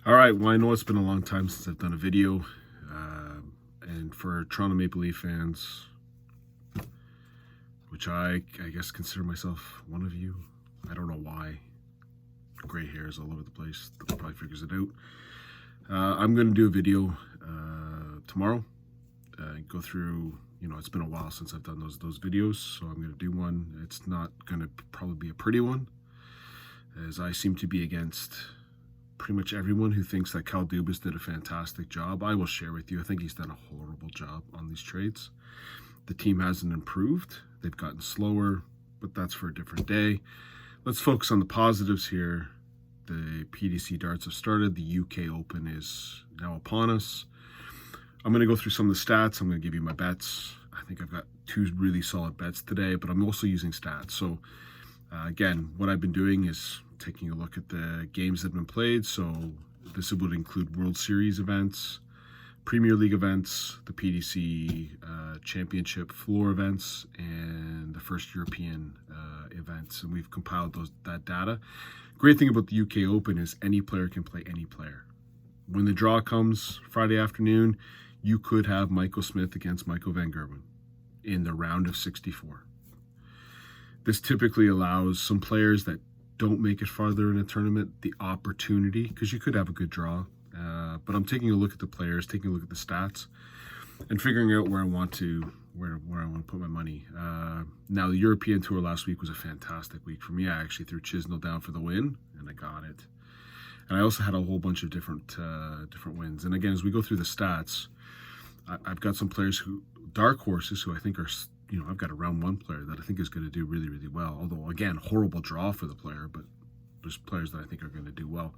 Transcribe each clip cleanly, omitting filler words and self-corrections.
All right, well, I know it's been a long time since I've done a video, and for Toronto Maple Leaf fans, which I guess consider myself one of you. I don't know why. Gray hairs all over the place. That probably figures it out. I'm going to do a video tomorrow. Go through, it's been a while since I've done those videos, so I'm going to do one. It's not going to probably be a pretty one, as I seem to be against pretty much everyone who thinks that Kyle Dubas did a fantastic job. I will share with you, I think he's done a horrible job on these trades. The team hasn't improved. They've gotten slower, but that's for a different day. Let's focus on the positives here. The PDC darts have started. The UK Open is now upon us. I'm going to go through some of the stats. I'm going to give you my bets. I think I've got two really solid bets today, but I'm also using stats. So again, what I've been doing is taking a look at the games that have been played. So this would include World Series events, Premier League events, the PDC Championship floor events, and the first European events. And we've compiled that data. Great thing about the UK Open is any player can play any player. When the draw comes Friday afternoon, you could have Michael Smith against Michael Van Gerwen in the round of 64. This typically allows some players that don't make it farther in a tournament the opportunity, because you could have a good draw. But I'm taking a look at the players, taking a look at the stats, and figuring out where I want to put my money. Now, the European Tour last week was a fantastic week for me. I actually threw Chisnell down for the win, and I got it. And I also had a whole bunch of different wins. And again, as we go through the stats, I've got some players who, dark horses, who I think are, I've got a round one player that I think is going to do really, really well. Although, again, horrible draw for the player, but there's players that I think are going to do well.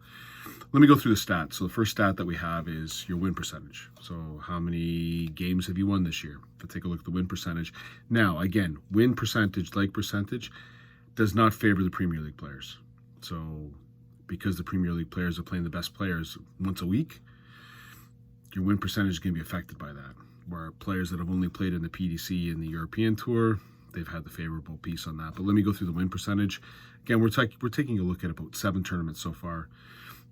Let me go through the stats. So the first stat that we have is your win percentage. So how many games have you won this year? If I take a look at the win percentage. Now, again, win percentage, like percentage, does not favor the Premier League players. So because the Premier League players are playing the best players once a week, your win percentage is going to be affected by that. Where players that have only played in the PDC and the European Tour, they've had the favorable piece on that. But let me go through the win percentage. Again, we're taking a look at about 7 tournaments so far.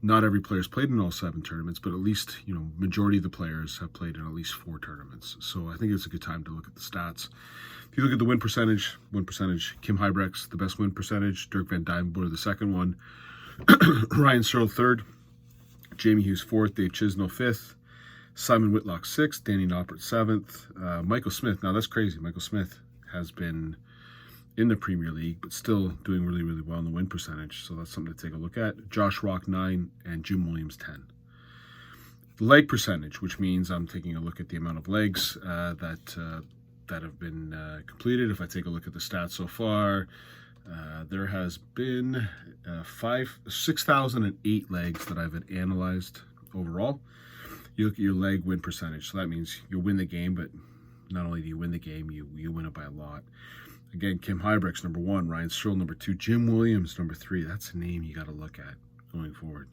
Not every player's played in all 7 tournaments, but at least, majority of the players have played in at least 4 tournaments. So I think it's a good time to look at the stats. If you look at the win percentage, Kim Huybrechts, the best win percentage. Dirk Van Dijvenbode, the second one. Ryan Searle, third. Jamie Hughes, fourth. Dave Chisnell, fifth. Simon Whitlock, 6th, Danny Noppert, 7th. Michael Smith, now that's crazy. Michael Smith has been in the Premier League, but still doing really, really well in the win percentage. So that's something to take a look at. Josh Rock, 9, and Jim Williams, 10. The leg percentage, which means I'm taking a look at the amount of legs that have been completed. If I take a look at the stats so far, there has been 6,008 legs that I've analyzed overall. You look at your leg win percentage, so that means you win the game, but not only do you win the game, you win it by a lot. Again, Kim Huybrechts, number 1, Ryan Searle, number 2, Jim Williams, number 3. That's a name you got to look at going forward.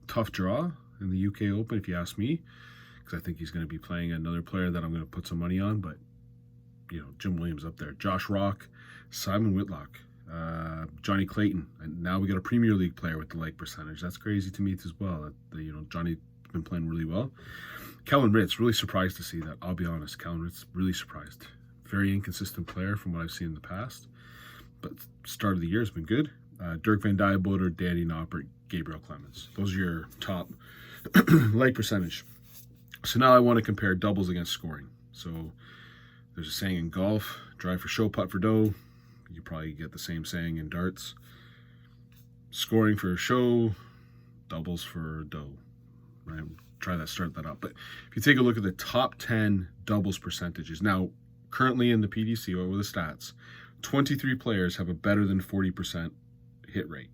Tough draw in the UK Open, if you ask me, because I think he's going to be playing another player that I'm going to put some money on, but, Jim Williams up there. Josh Rock, Simon Whitlock, Johnny Clayton, and now we got a Premier League player with the leg percentage. That's crazy to me as well. Johnny been playing really well. Kellen Ritz, really surprised to see that. I'll be honest, Kellen Ritz, really surprised. Very inconsistent player from what I've seen in the past, but start of the year has been good. Dirk Van Dijvenbode, Danny Noppert, Gabriel Clemens. Those are your top leg percentage. So now I want to compare doubles against scoring. So there's a saying in golf, drive for show, putt for dough. You probably get the same saying in darts. Scoring for show, doubles for dough. Right? Start that up. But if you take a look at the top 10 doubles percentages, now currently in the PDC or with the stats, 23 players have a better than 40% hit rate,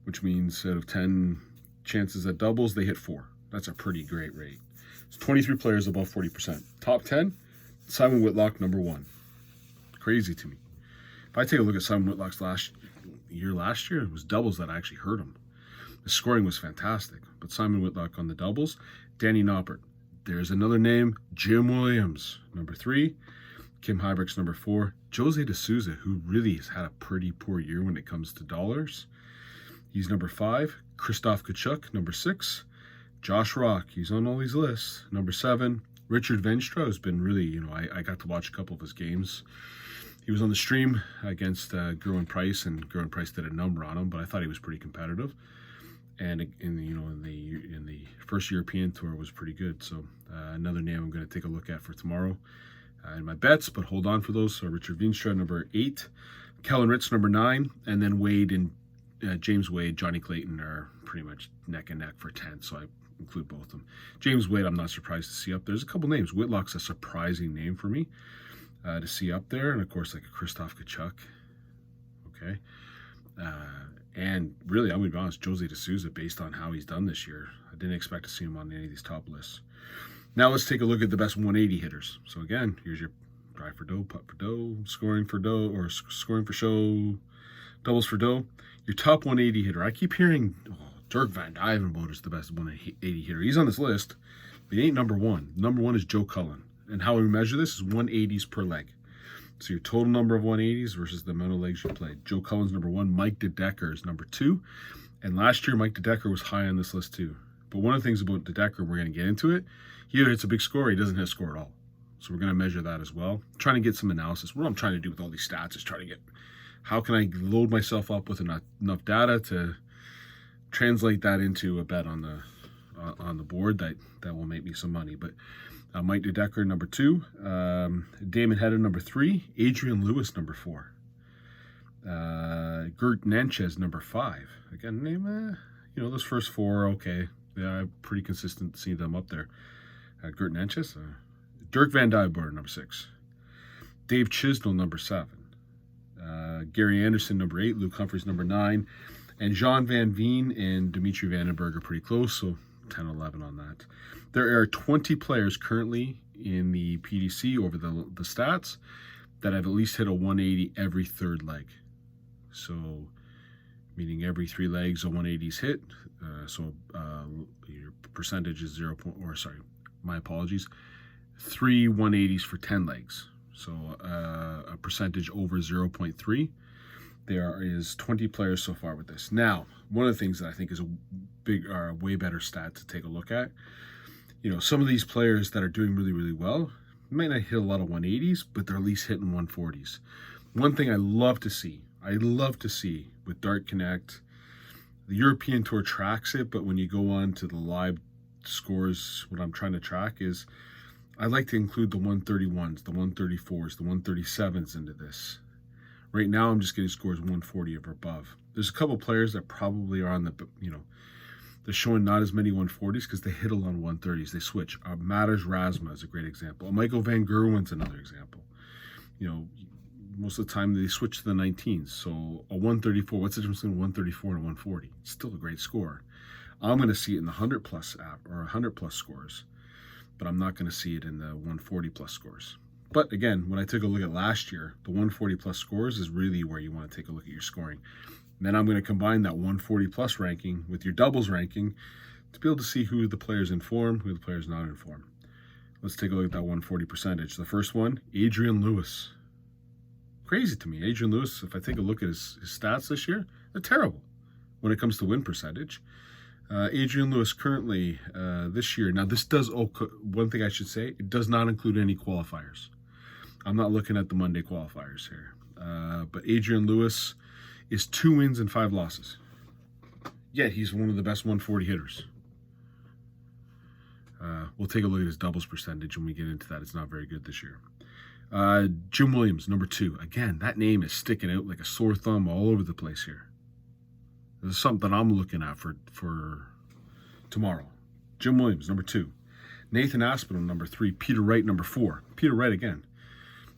which means out of 10 chances at doubles, they hit 4. That's a pretty great rate. It's 23 players above 40%. Top 10, Simon Whitlock, number 1. Crazy to me. If I take a look at Simon Whitlock's last year, it was doubles that actually hurt him. The scoring was fantastic, but Simon Whitlock on the doubles. Danny Noppert. There's another name, Jim Williams, number 3. Kim Huybrechts, number 4. Jose De Souza, who really has had a pretty poor year when it comes to dollars. He's number 5. Krzysztof Kachuk, number 6. Josh Rock, he's on all these lists. Number 7, Richard Venstra has been really, I got to watch a couple of his games. He was on the stream against Gerwin Price, and Gerwin Price did a number on him, but I thought he was pretty competitive. And in the first European tour was pretty good. So another name I'm going to take a look at for tomorrow in my bets, but hold on for those. So Richard Veenstra, number 8, Kellen Ritz, number 9, and then Wade and James Wade, Johnny Clayton are pretty much neck and neck for 10. So I include both of them. James Wade, I'm not surprised to see up. There's a couple names. Whitlock's a surprising name for me to see up there, and of course like a Christoph Kachuk. Okay. And really, I'm going to be honest, Jose D'Souza, based on how he's done this year, I didn't expect to see him on any of these top lists. Now let's take a look at the best 180 hitters. So again, here's your drive for dough, putt for dough, scoring for dough, or scoring for show, doubles for dough. Your top 180 hitter. I keep hearing Dirk Van Duijvenbode is the best 180 hitter. He's on this list, but he ain't number 1. Number 1 is Joe Cullen. And how we measure this is 180s per leg. So your total number of 180s versus the amount of legs you played. Joe Cullen's number 1. Mike DeDecker is number 2. And last year, Mike DeDecker was high on this list too. But one of the things about DeDecker, we're going to get into it, he either hits a big score or he doesn't hit a score at all. So we're going to measure that as well. Trying to get some analysis. What I'm trying to do with all these stats is try to get, how can I load myself up with enough data to translate that into a bet on the board that will make me some money. But Mike DeDecker, number 2. Damon Hedda, number 3. Adrian Lewis, number 4. Gert Nenchez, number 5. Again, name, those first 4, okay. Yeah, pretty consistent to see them up there. Gert Nenchez. Dirk Van Duijvenbode, number 6. Dave Chisnell, number 7. Gary Anderson, number 8. Luke Humphreys, number 9. And Jean Van Veen and Dimitri Vandenberg are pretty close, so 10-11 on that. There are 20 players currently in the PDC over the stats that have at least hit a 180 every third leg. So, meaning every 3 legs a 180 is hit. Your percentage is 3 180s for 10 legs. So a percentage over 0.3. There is 20 players so far with this. Now, one of the things that I think is a way better stat to take a look at, some of these players that are doing really, really well might not hit a lot of 180s, but they're at least hitting 140s. One thing I love to see with Dart Connect, the European Tour tracks it, but when you go on to the live scores, what I'm trying to track is I like to include the 131s, the 134s, the 137s into this. Right now, I'm just getting scores 140 or above. There's a couple players that probably are on the, they're showing not as many 140s because they hit a lot of 130s. They switch. Matters Rasma is a great example. Michael Van Gerwen's another example. Most of the time they switch to the 19s. So a 134, what's the difference between 134 and a 140? It's still a great score. I'm going to see it in the 100 plus app or 100 plus scores, but I'm not going to see it in the 140 plus scores. But again, when I took a look at last year, the 140 plus scores is really where you want to take a look at your scoring. And then I'm going to combine that 140 plus ranking with your doubles ranking to be able to see who the player's in form, who the player's not in form. Let's take a look at that 140 percentage. The first one, Adrian Lewis. Crazy to me. Adrian Lewis, if I take a look at his stats this year, they're terrible when it comes to win percentage. Adrian Lewis currently this year, now this does, one thing I should say, it does not include any qualifiers. I'm not looking at the Monday qualifiers here. But Adrian Lewis is 2 wins and 5 losses. Yet he's one of the best 140 hitters. We'll take a look at his doubles percentage when we get into that. It's not very good this year. Jim Williams, number 2. Again, that name is sticking out like a sore thumb all over the place here. This is something I'm looking at for tomorrow. Jim Williams, number 2. Nathan Aspinall, number 3. Peter Wright, number 4. Peter Wright, again.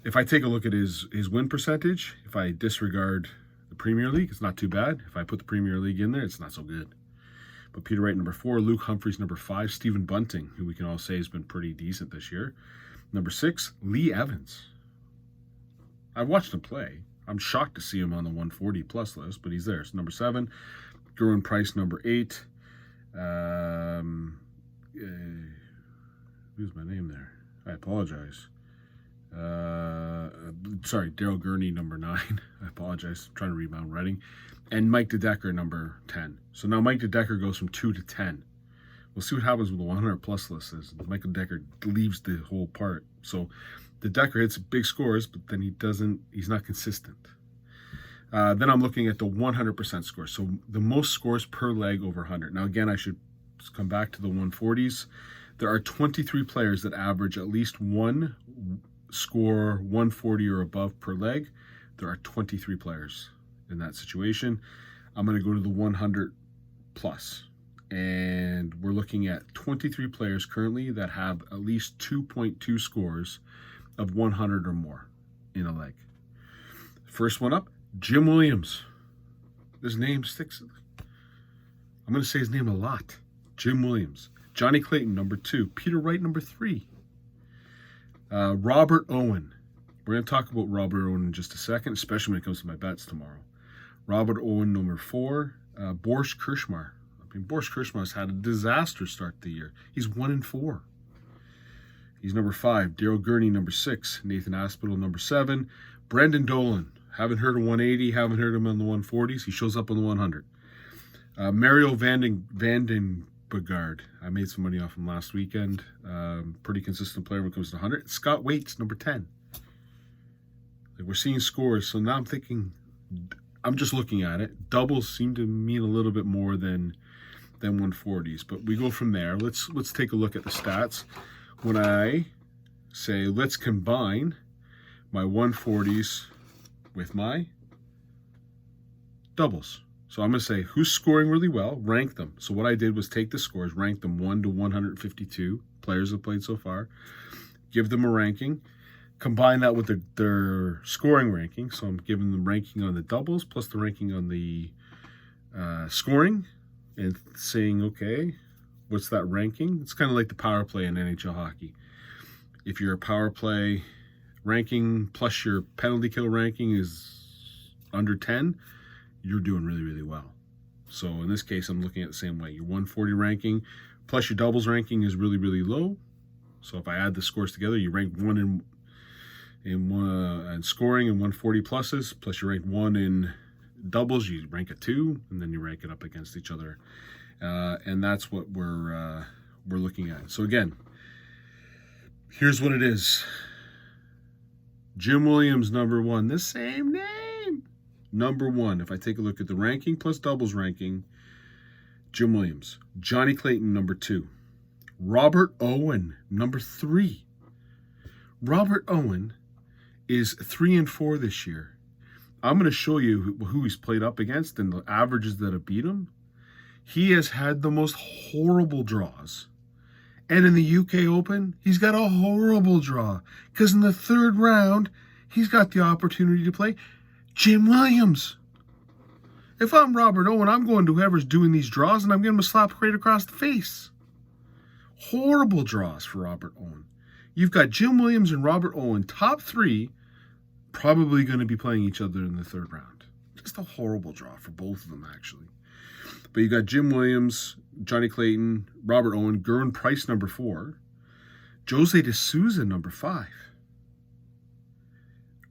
If I take a look at his win percentage, if I disregard the Premier League, it's not too bad. If I put the Premier League in there, it's not so good. But Peter Wright, number 4. Luke Humphreys, number 5. Stephen Bunting, who we can all say has been pretty decent this year. Number 6, Lee Evans. I've watched him play. I'm shocked to see him on the 140 plus list, but he's there. So number 7, Gerwin Price, number 8. Who's my name there? I apologize. Sorry, Daryl Gurney, number 9. I apologize. I'm trying to read my own writing. And Mike DeDecker, number 10. So now Mike DeDecker goes from 2 to 10 We'll see what happens with the 100 plus list as Michael Decker leaves the whole part. So the Decker hits big scores, but then he's not consistent. Then I'm looking at the 100% score. So the most scores per leg over 100. Now, again, I should come back to the 140s. There are 23 players that average at least one score 140 or above per leg. There are 23 players in that situation. I'm going to go to the 100 plus. And we're looking at 23 players currently that have at least 2.2 scores of 100 or more in a leg. First one up, Jim Williams. His name sticks. I'm going to say his name a lot. Jim Williams. Johnny Clayton, number 2. Peter Wright, number 3. Robert Owen. We're going to talk about Robert Owen in just a second, especially when it comes to my bets tomorrow. Robert Owen, number 4. Boris Kirschmar. Boris Kirschmar's had a disaster start to the year. He's 1-4. He's number 5. Daryl Gurney, number 6. Nathan Aspinall, number 7. Brendan Dolan. Haven't heard of 180. Haven't heard him on the 140s. He shows up on the 100. Mario Vandenbergard. I made some money off him last weekend. Pretty consistent player when it comes to 100. Scott Waits, number 10. Like, we're seeing scores. So now I'm thinking, I'm just looking at it. Doubles seem to mean a little bit more than 140s, but we go from there. Let's take a look at the stats. When I say let's combine my 140s with my doubles. So I'm going to say who's scoring really well, rank them. So what I did was take the scores, rank them 1 to 152 players have played so far, give them a ranking, combine that with their scoring ranking. So I'm giving them ranking on the doubles plus the ranking on the scoring, and saying, okay, what's that ranking? It's kind of like the power play in NHL hockey. If your power play ranking plus your penalty kill ranking is under 10, you're doing really, really well. So in this case, I'm looking at the same way. Your 140 ranking plus your doubles ranking is really, really low. So if I add the scores together, you rank 1 in scoring and 140 pluses, plus you rank 1 in doubles, you rank a 2, and then you rank it up against each other, and that's what we're looking at. So again, here's what it is. Jim Williams, number 1, the same name, number 1. If I take a look at the ranking plus doubles ranking, Jim Williams. Johnny Clayton, number 2. Robert Owen, number 3. Robert Owen is 3-4 this year. I'm going to show you who he's played up against and the averages that have beat him. He has had the most horrible draws. And in the UK Open, he's got a horrible draw. Because in the 3rd round, he's got the opportunity to play Jim Williams. If I'm Robert Owen, I'm going to whoever's doing these draws and I'm giving him a slap right across the face. Horrible draws for Robert Owen. You've got Jim Williams and Robert Owen, top 3, probably going to be playing each other in the 3rd round. Just a horrible draw for both of them, actually. But you got Jim Williams, Johnny Clayton, Robert Owen, Gern Price, number 4, Jose De Souza, number 5,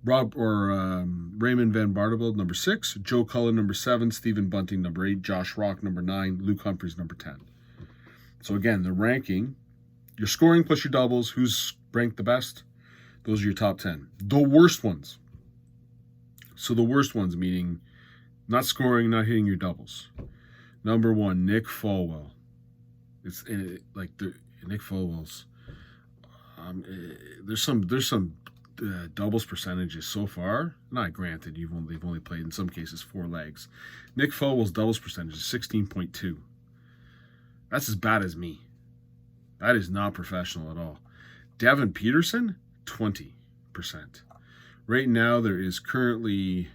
Raymond Van Barneveld, number 6, Joe Cullen, number 7, Stephen Bunting, number 8, Josh Rock, number 9, Luke Humphries, number 10. So again, the ranking, your scoring plus your doubles, who's ranked the best? Those are your top 10. The worst ones. So the worst ones, meaning not scoring, not hitting your doubles. Number 1, Nick Falwell. It's like Nick Falwell's. There's some doubles percentages so far. Not granted, they've only played in some cases 4 legs. Nick Falwell's doubles percentage is 16.2. That's as bad as me. That is not professional at all. Devin Peterson, 20%. Right now, there is currently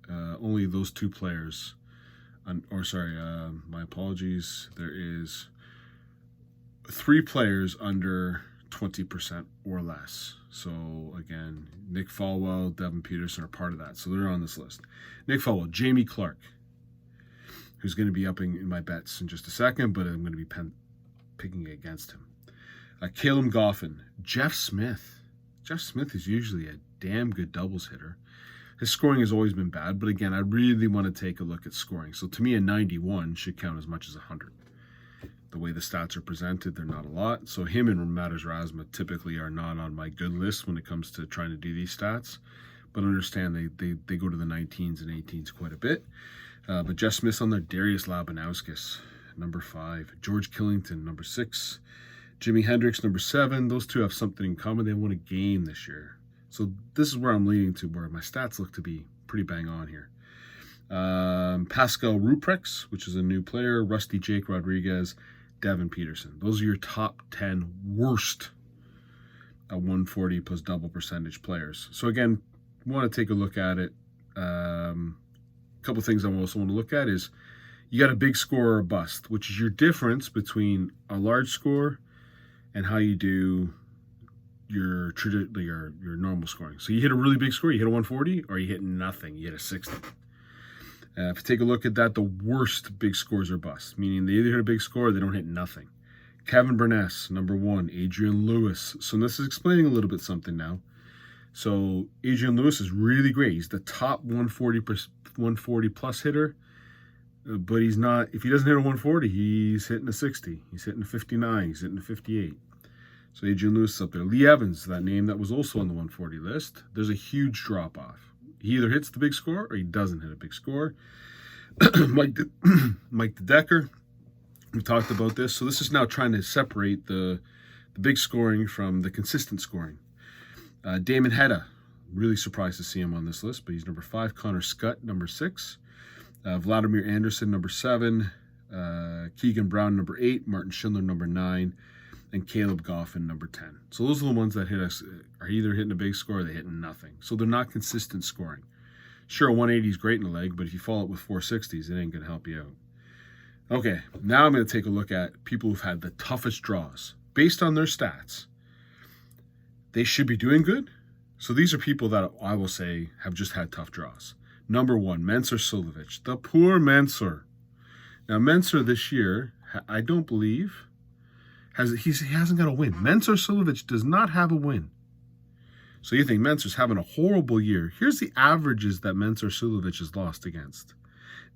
only those 2 players. My apologies. There is 3 players under 20% or less. So again, Nick Falwell, Devin Peterson are part of that. So they're on this list. Nick Falwell, Jamie Clark, who's going to be upping in my bets in just a second, but I'm going to be picking against him. Caleb Goffin, Jeff Smith. Jeff Smith is usually a damn good doubles hitter. His scoring has always been bad, but again, I really want to take a look at scoring. So to me, a 91 should count as much as 100. the way the stats are presented, they're not a lot. So him and Matters Rasma typically are not on my good list when it comes to trying to do these stats. But understand they go to the 19s and 18s quite a bit. But Jeff Smith's on there, Darius Labanauskas, number 5. George Killington, number 6. Jimi Hendrix, number 7. Those two have something in common. They won a game this year. So this is where I'm leading to, where my stats look to be pretty bang on here. Pascal Ruprecht, which is a new player. Rusty Jake Rodriguez, Devin Peterson. Those are your top 10 worst at 140 plus double percentage players. So again, want to take a look at it. A couple things I also want to look at is you got a big score or a bust, which is your difference between a large score and how you do your normal scoring. So you hit a really big score, you hit a 140, or you hit nothing, you hit a 60. If you take a look at that, the worst big scores are busts, meaning they either hit a big score or they don't hit nothing. Kevin Burness, number 1. Adrian Lewis. So this is explaining a little bit something now. So Adrian Lewis is really great. He's the top 140 plus hitter, but he's not. If he doesn't hit a 140, he's hitting a 60. He's hitting a 59. He's hitting a 58. So Adrian Lewis is up there. Lee Evans, that name that was also on the 140 list. There's a huge drop off. He either hits the big score or he doesn't hit a big score. Mike DeDecker, we talked about this. So this is now trying to separate the big scoring from the consistent scoring. Damon Hedda, really surprised to see him on this list, but he's number 5. Connor Scott, number 6. Vladimir Anderson, number 7. Keegan Brown, number 8. Martin Schindler, number 9. And Caleb Goffin, number 10. So those are the ones that hit us, are either hitting a big score or they're hitting nothing. So they're not consistent scoring. Sure, 180 is great in the leg, but if you follow it with 460s, it ain't going to help you out. Okay, now I'm going to take a look at people who've had the toughest draws. Based on their stats, they should be doing good. So these are people that I will say have just had tough draws. Number 1, Mensur Suljovic. The poor Mensur. Now, Mensur this year, I don't believe, he hasn't got a win. Mensur Suljovic does not have a win. So you think Mensur's having a horrible year. Here's the averages that Mensur Suljovic has lost against.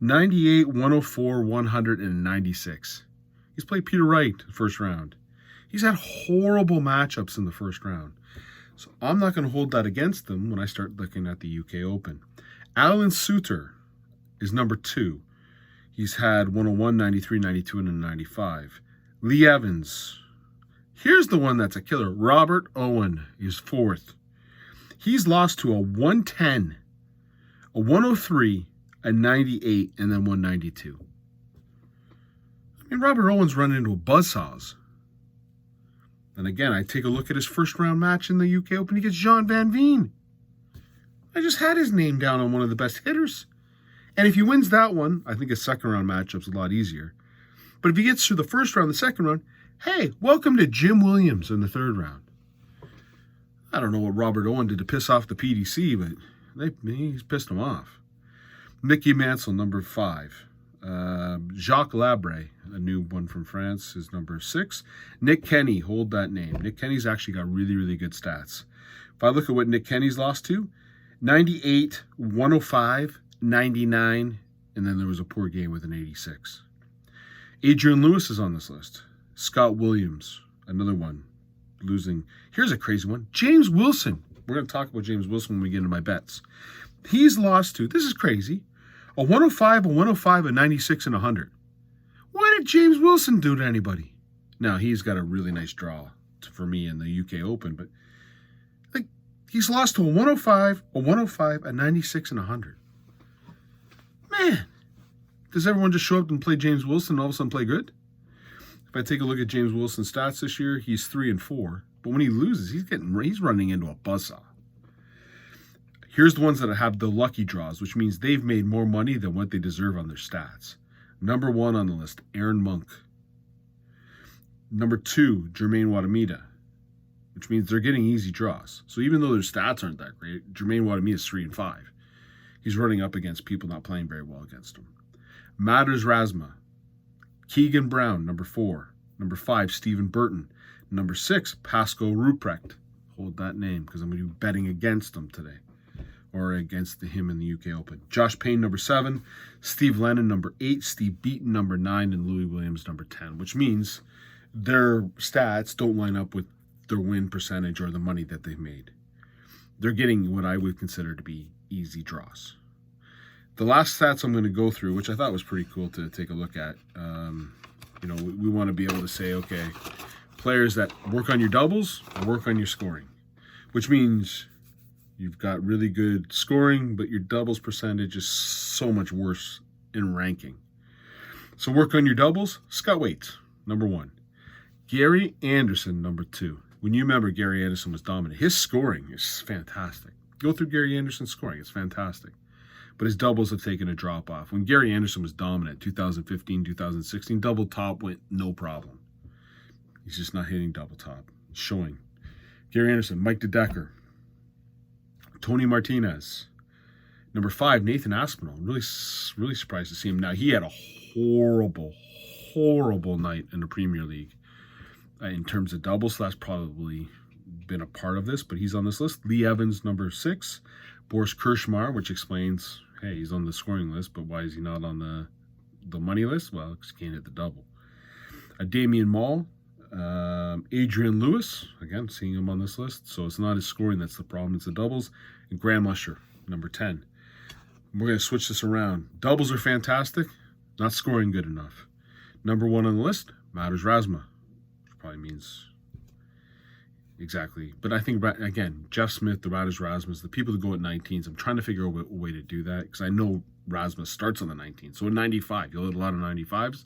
98, 104, 100, and 96. He's played Peter Wright the first round. He's had horrible matchups in the first round. So I'm not going to hold that against them when I start looking at the UK Open. Alan Suter is number 2. He's had 101, 93, 92, and a 95. Lee Evans. Here's the one that's a killer. Robert Owen is 4th. He's lost to a 110, a 103, a 98, and then 192. I mean, Robert Owen's running into a buzzsaws. And again, I take a look at his first round match in the UK Open. He gets Jean Van Veen. I just had his name down on one of the best hitters. And if he wins that one, I think his second round matchup's a lot easier. But if he gets through the first round, the second round, hey, welcome to Jim Williams in the third round. I don't know what Robert Owen did to piss off the PDC, but he's pissed him off. Mickey Mansell, number 5. Jacques Labre, a new one from France, is number 6. Nick Kenny, hold that name. Nick Kenny's actually got really, really good stats. If I look at what Nick Kenny's lost to, 98, 105, 99, and then there was a poor game with an 86. Adrian Lewis is on this list. Scott Williams, another one, losing. Here's a crazy one. James Wilson. We're going to talk about James Wilson when we get into my bets. He's lost to, this is crazy, a 105, a 105, a 96, and a 100. What did James Wilson do to anybody? Now, he's got a really nice draw for me in the UK Open, but like he's lost to a 105, a 96, and a 100. Man, does everyone just show up and play James Wilson and all of a sudden play good? If I take a look at James Wilson's stats this year, he's 3-4. But when he loses, he's running into a buzzsaw. Here's the ones that have the lucky draws, which means they've made more money than what they deserve on their stats. Number 1 on the list, Aaron Monk. Number 2, Jermaine Wadamita, which means they're getting easy draws. So even though their stats aren't that great, Jermaine Wadamita is 3-5. He's running up against people not playing very well against him. Matters Rasma. Keegan Brown, number 4. Number 5, Stephen Burton. Number 6, Pascal Ruprecht. Hold that name because I'm going to be betting against him today. or against him in the UK Open. Josh Payne, number 7. Steve Lennon, number 8. Steve Beaton, number 9. And Louis Williams, number 10, which means their stats don't line up with their win percentage or the money that they've made. They're getting what I would consider to be easy draws. The last stats I'm going to go through, which I thought was pretty cool to take a look at, we want to be able to say, okay, players that work on your doubles or work on your scoring, which means you've got really good scoring, but your doubles percentage is so much worse in ranking. So work on your doubles. Scott Waite, number 1. Gary Anderson, number 2. When you remember Gary Anderson was dominant, his scoring is fantastic. Go through Gary Anderson's scoring, it's fantastic. But his doubles have taken a drop off. When Gary Anderson was dominant, 2015, 2016, double top went no problem. He's just not hitting double top. Showing. Gary Anderson, Mike DeDecker, Tony Martinez. Number 5, Nathan Aspinall. Really surprised to see him. Now, he had a horrible night in the Premier League. In terms of doubles, so that's probably been a part of this, but he's on this list. Lee Evans, number 6. Boris Kirschmar, which explains, hey, he's on the scoring list, but why is he not on the money list? Well, because he can't hit the double. Damian Mall, Adrian Lewis, again, seeing him on this list, so it's not his scoring that's the problem, it's the doubles. And Graham Usher, number 10. We're going to switch this around. Doubles are fantastic, not scoring good enough. Number 1 on the list, Matters Razma. Probably means exactly. But I think, again, Jeff Smith, the Ratters Rasmus, the people that go at 19s, I'm trying to figure out a way to do that because I know Rasmus starts on the 19th. So at 95, you'll hit a lot of 95s.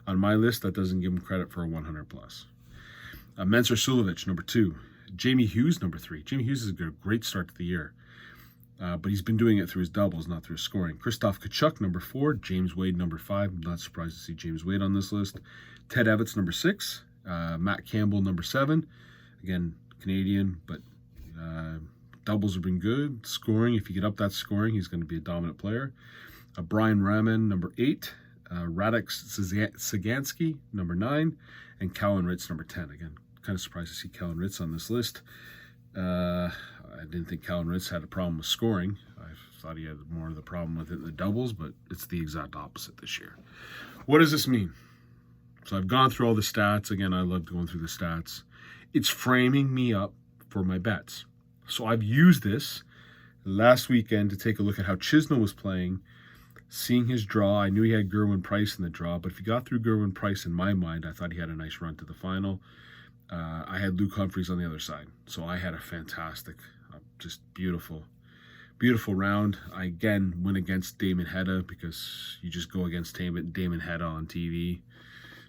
On my list, that doesn't give him credit for a 100 plus. Mensur Suljovic, number 2. Jamie Hughes, number 3. Jamie Hughes is a great start to the year. But he's been doing it through his doubles, not through his scoring. Christoph Kachuk, number 4. James Wade, number 5. I'm not surprised to see James Wade on this list. Ted Evans, number 6. Matt Campbell, number 7. Again, Canadian, but doubles have been good. Scoring, if you get up that scoring, he's going to be a dominant player. Brian Raman, number 8. Radek Sagansky, number 9. And Calvin Ritz, number 10. Again, kind of surprised to see Calvin Ritz on this list. I didn't think Calvin Ritz had a problem with scoring. I thought he had more of the problem with it in the doubles, but it's the exact opposite this year. What does this mean? So I've gone through all the stats. Again, I love going through the stats. It's framing me up for my bets. So I've used this last weekend to take a look at how Chisholm was playing, seeing his draw. I knew he had Gerwin Price in the draw, but if he got through Gerwin Price, in my mind, I thought he had a nice run to the final. I had Luke Humphreys on the other side. So I had a fantastic, just beautiful round. I, again, went against Damon Hedda because you just go against Damon Hedda on TV.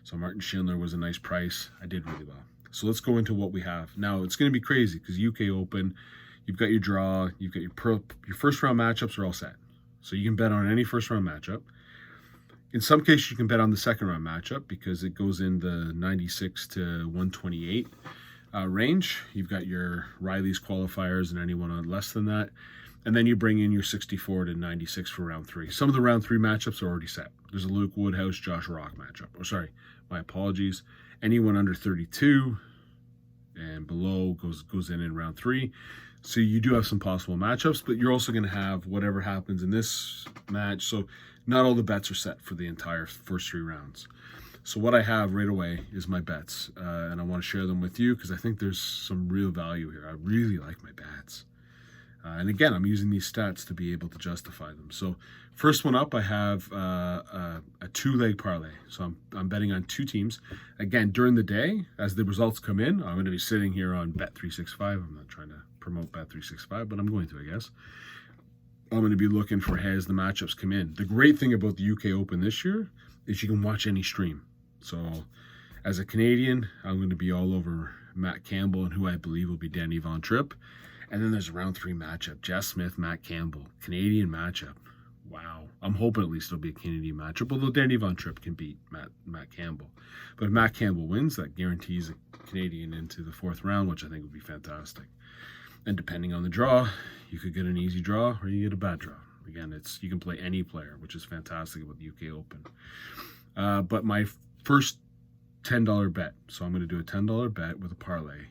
So Martin Schindler was a nice price. I did really well. So let's go into what we have. Now, it's going to be crazy because UK Open, you've got your draw, you've got your first round matchups are all set. So you can bet on any first round matchup. In some cases, you can bet on the second round matchup because it goes in the 96 to 128 range. You've got your Riley's qualifiers and anyone on less than that. And then you bring in your 64 to 96 for round 3. Some of the round 3 matchups are already set. There's a Luke Woodhouse, Josh Rock matchup. Oh, sorry, my apologies. Anyone under 32 and below goes in round 3. So you do have some possible matchups, but you're also going to have whatever happens in this match. So not all the bets are set for the entire first 3 rounds. So what I have right away is my bets, and I want to share them with you because I think there's some real value here. I really like my bets. And again, I'm using these stats to be able to justify them. So first one up, I have a 2-leg parlay. So I'm betting on 2 teams. Again, during the day, as the results come in, I'm going to be sitting here on Bet365. I'm not trying to promote Bet365, but I'm going to, I guess. I'm going to be looking for as the matchups come in. The great thing about the UK Open this year is you can watch any stream. So as a Canadian, I'm going to be all over Matt Campbell and who I believe will be Danny Von Tripp. And then there's a round 3 matchup. Jeff Smith, Matt Campbell. Canadian matchup. Wow. I'm hoping at least it'll be a Canadian matchup, although Danny Von Tripp can beat Matt Campbell. But if Matt Campbell wins, that guarantees a Canadian into the 4th round, which I think would be fantastic. And depending on the draw, you could get an easy draw or you get a bad draw. Again, you can play any player, which is fantastic about the UK Open. But my first $10 bet, so I'm going to do a $10 bet with a parlay.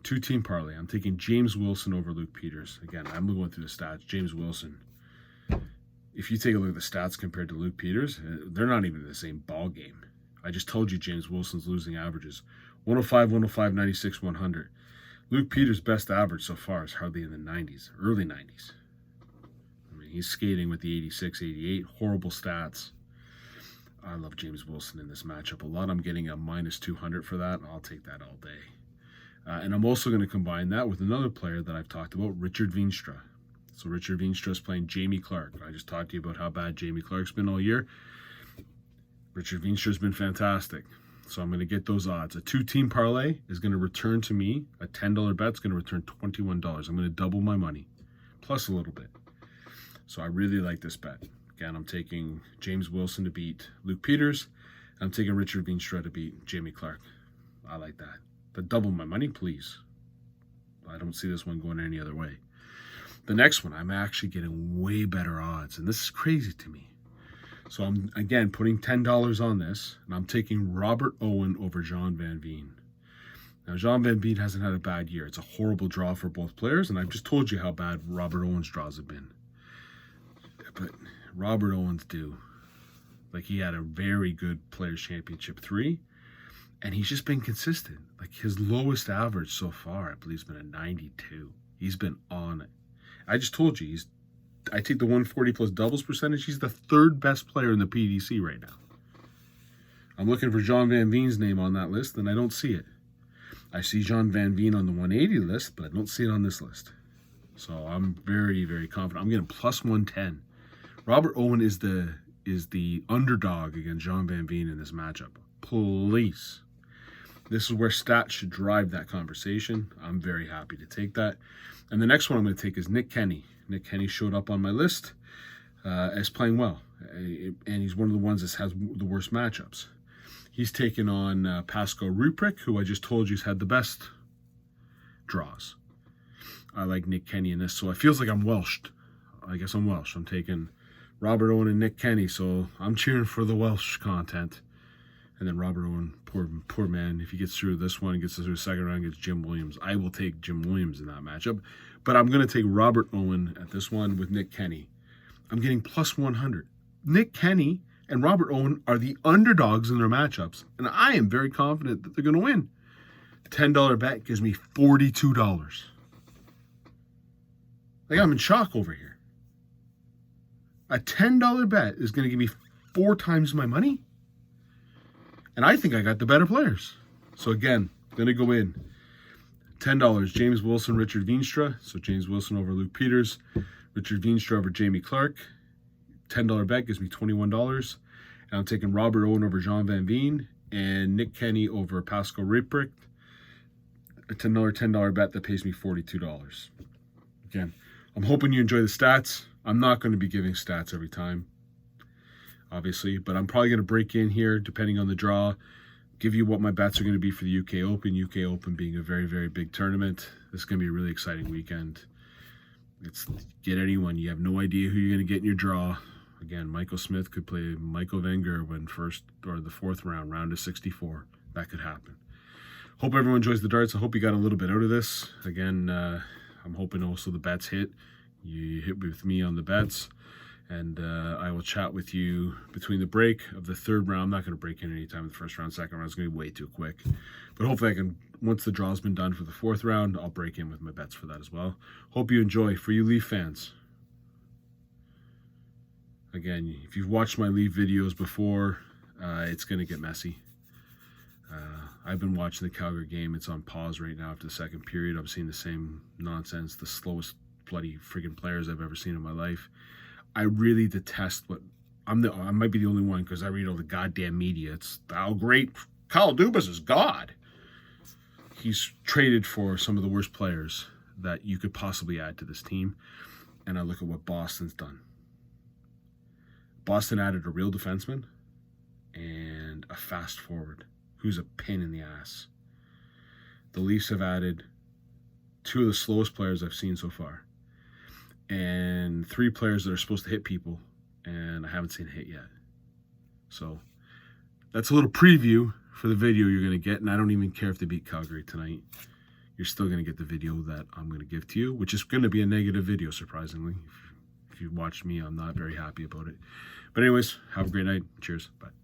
Two-team parlay. I'm taking James Wilson over Luke Peters. Again, I'm going through the stats. James Wilson, if you take a look at the stats compared to Luke Peters, they're not even in the same ball game. I just told you James Wilson's losing averages. 105, 105, 96, 100. Luke Peters' best average so far is hardly in the 90s, early 90s. I mean, he's skating with the 86, 88. Horrible stats. I love James Wilson in this matchup a lot. I'm getting a minus 200 for that. I'll take that all day. And I'm also going to combine that with another player that I've talked about, Richard Veenstra. So Richard Veenstra is playing Jamie Clark. I just talked to you about how bad Jamie Clark's been all year. Richard Veenstra's been fantastic. So I'm going to get those odds. A two-team parlay is going to return to me, a $10 bet's going to return $21. I'm going to double my money, plus a little bit. So I really like this bet. Again, I'm taking James Wilson to beat Luke Peters. I'm taking Richard Veenstra to beat Jamie Clark. I like that. But double my money, please. I don't see this one going any other way. The next one, I'm actually getting way better odds, and this is crazy to me. So I'm, again, putting $10 on this, and I'm taking Robert Owen over John Van Veen. Now, John Van Veen hasn't had a bad year. It's a horrible draw for both players, and I've just told you how bad Robert Owen's draws have been. But Robert Owen's due. Like, he had a very good Players' Championship 3, and he's just been consistent. Like, his lowest average so far, I believe, has been a 92. He's been on it. I just told you, I take the 140 plus doubles percentage. He's the third best player in the PDC right now. I'm looking for John Van Veen's name on that list, and I don't see it. I see John Van Veen on the 180 list, but I don't see it on this list. So I'm very, very confident. I'm getting plus 110. Robert Owen is the underdog against John Van Veen in this matchup. Please. This is where stats should drive that conversation. I'm very happy to take that. And the next one I'm going to take is Nick Kenny. Nick Kenny showed up on my list as playing well. And he's one of the ones that has the worst matchups. He's taken on Pascal Ruprick, who I just told you's had the best draws. I like Nick Kenny in this, so it feels like I'm Welshed. I guess I'm Welsh. I'm taking Robert Owen and Nick Kenny, so I'm cheering for the Welsh content. And then Robert Owen, poor man, if he gets through this one, gets through the second round, gets Jim Williams. I will take Jim Williams in that matchup. But I'm going to take Robert Owen at this one with Nick Kenny. I'm getting plus 100. Nick Kenny and Robert Owen are the underdogs in their matchups, and I am very confident that they're going to win. $10 bet gives me $42. Like, I'm in shock over here. A $10 bet is going to give me 4 times my money? And I think I got the better players. So again, going to go in. $10, James Wilson, Richard Veenstra. So James Wilson over Luke Peters. Richard Veenstra over Jamie Clark. $10 bet gives me $21. And I'm taking Robert Owen over John Van Veen. And Nick Kenny over Pascal Ruprick. It's another $10 bet that pays me $42. Again, I'm hoping you enjoy the stats. I'm not going to be giving stats every time, obviously, but I'm probably going to break in here depending on the draw, give you what my bets are going to be for the UK Open. UK Open being a very, very big tournament. This is going to be a really exciting weekend. It's get anyone. You have no idea who you're going to get in your draw. Again, Michael Smith could play Michael Van Gerwen first or the 4th round of 64. That could happen. Hope everyone enjoys the darts. I hope you got a little bit out of this. Again, I'm hoping also the bets hit. You hit with me on the bets. And I will chat with you between the break of the 3rd round. I'm not going to break in any time in the 1st round. 2nd round is going to be way too quick. But hopefully I can, once the draw's been done for the 4th round, I'll break in with my bets for that as well. Hope you enjoy. For you Leaf fans, again, if you've watched my Leaf videos before, it's going to get messy. I've been watching the Calgary game. It's on pause right now after the 2nd period. I'm seeing the same nonsense, the slowest bloody friggin' players I've ever seen in my life. I really detest what I might be the only one because I read all the goddamn media. It's how great Kyle Dubas is God. He's traded for some of the worst players that you could possibly add to this team. And I look at what Boston's done. Boston added a real defenseman and a fast forward who's a pain in the ass. The Leafs have added 2 of the slowest players I've seen so far. And 3 players that are supposed to hit people, and I haven't seen a hit yet. So that's a little preview for the video you're going to get, and I don't even care if they beat Calgary tonight. you're still going to get the video that I'm going to give to you, which is going to be a negative video, surprisingly. If you watch me, I'm not very happy about it. But anyways, have a great night. Cheers. Bye.